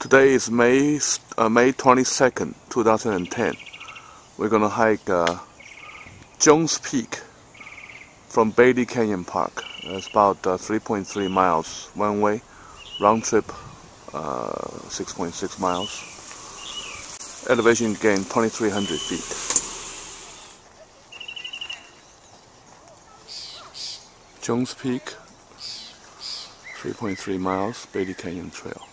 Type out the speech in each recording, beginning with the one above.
Today is May 22nd, 2010. We're gonna hike Jones Peak from Bailey Canyon Park. It's about 3.3 miles one way, round trip 6.6 miles. Elevation gain 2,300 feet. Jones Peak, 3.3 miles, Bailey Canyon Trail.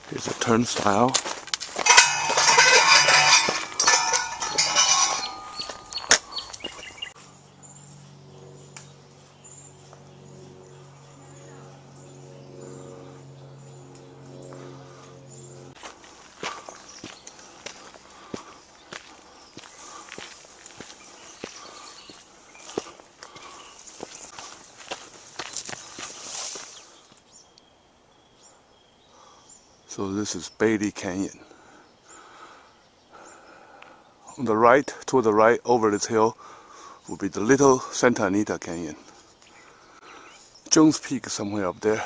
Here's a turnstile. So this is Bailey Canyon. On the right, to the right, over this hill, will be the little Santa Anita Canyon. Jones Peak is somewhere up there.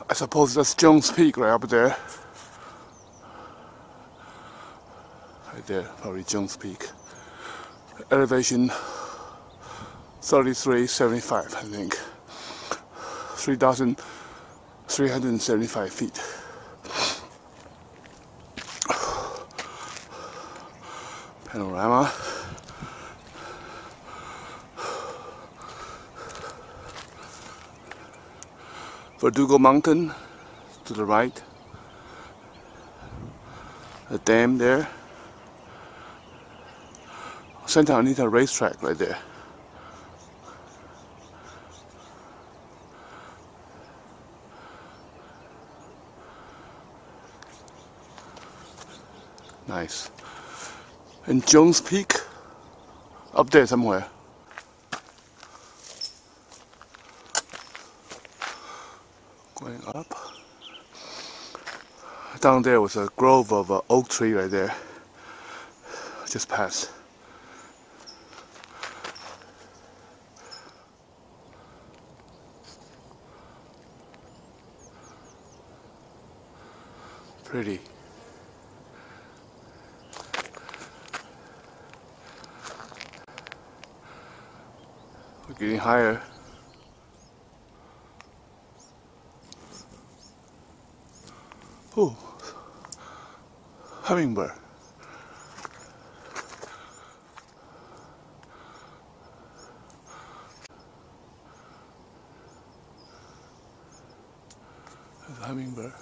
I suppose that's Jones Peak right up there. Right there, probably Jones Peak. Elevation 3375, I think. 3,375 feet. Panorama. Verdugo Mountain to the right, a dam there, Santa Anita racetrack right there. Nice. And Jones Peak up there somewhere. Going up. Down there was a grove of oak tree right there. Just passed. Pretty. We're getting higher. Oh, hummingbird. There's a hummingbird.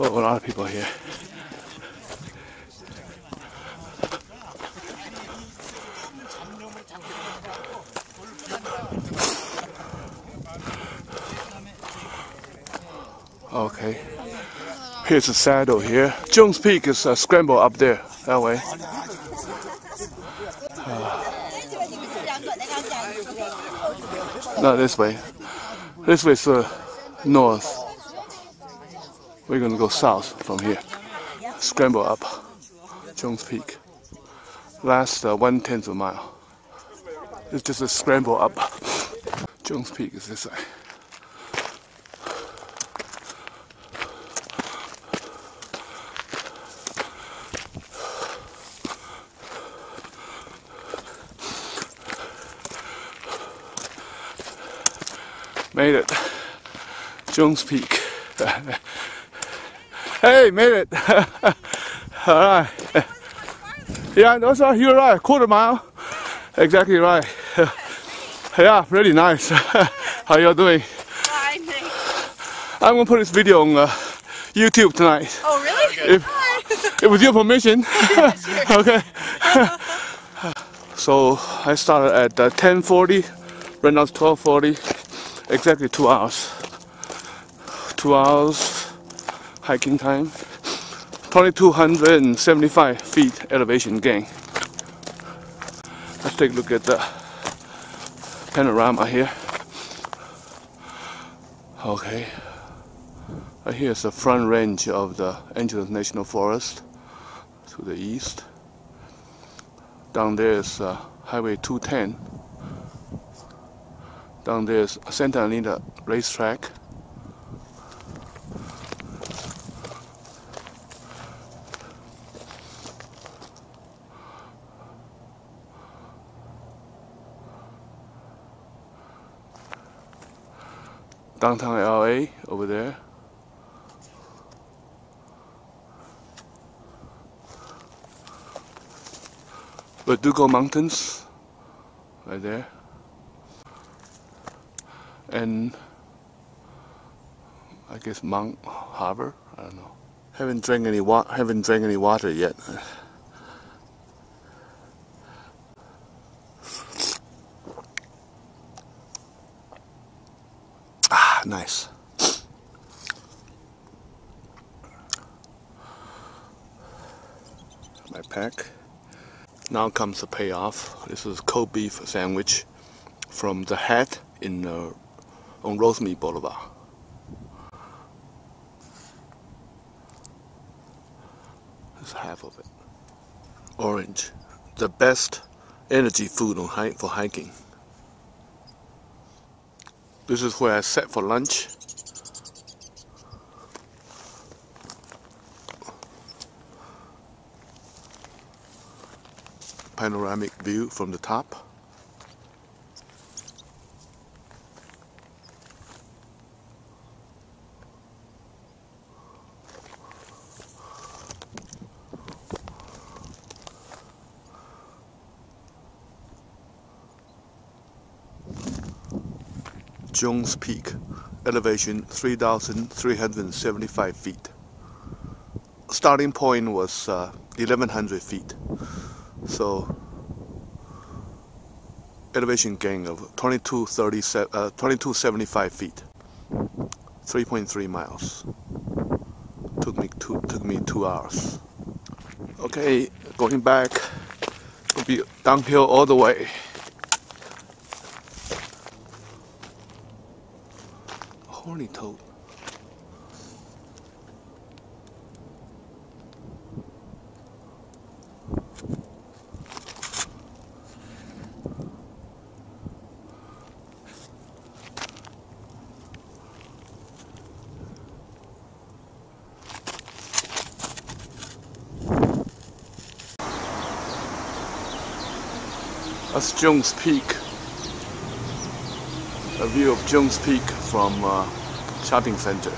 Oh, a lot of people here. Okay. Here's a saddle here. Jones Peak is a scramble up there, that way. No, this way. This way is north. We're gonna go south from here. Scramble up Jones Peak. Last 1/10 of a mile. It's just a scramble up. Jones Peak is this side. Made it. Jones Peak. Hey, made it. Alright. Yeah, that's right. You're right. Quarter mile. Exactly right. Yeah, really nice. How y'all doing? Fine, thanks. I'm gonna put this video on YouTube tonight. Oh, really? Hi. With your permission. Yeah, sure. Okay. So I started at 10:40. Right now it's 12:40. Exactly 2 hours. 2 hours hiking time. 2,275 feet elevation gain. Let's take a look at the panorama here. Okay. Right here is the front range of the Angeles National Forest to the east. Down there is Highway 210. Down there is Santa Anita Racetrack. Downtown LA over there. Sierra Mountains right there. And I guess Mount Harbor, I don't know. Haven't drank any water yet. Ah, nice. My pack. Now comes the payoff. This is cold beef sandwich from the Hat in on Rosemead Boulevard. That's half of it. Orange, the best energy food on for hiking. This is where I sat for lunch. Panoramic view from the top. Jones Peak, elevation 3,375 feet. Starting point was 1,100 feet. So elevation gain of 2,275 feet, 3.3 miles. Took me 2 hours. Okay, going back. Will be downhill all the way. Horny toad. That's Jones Peak. A view of Jones Peak from shopping center.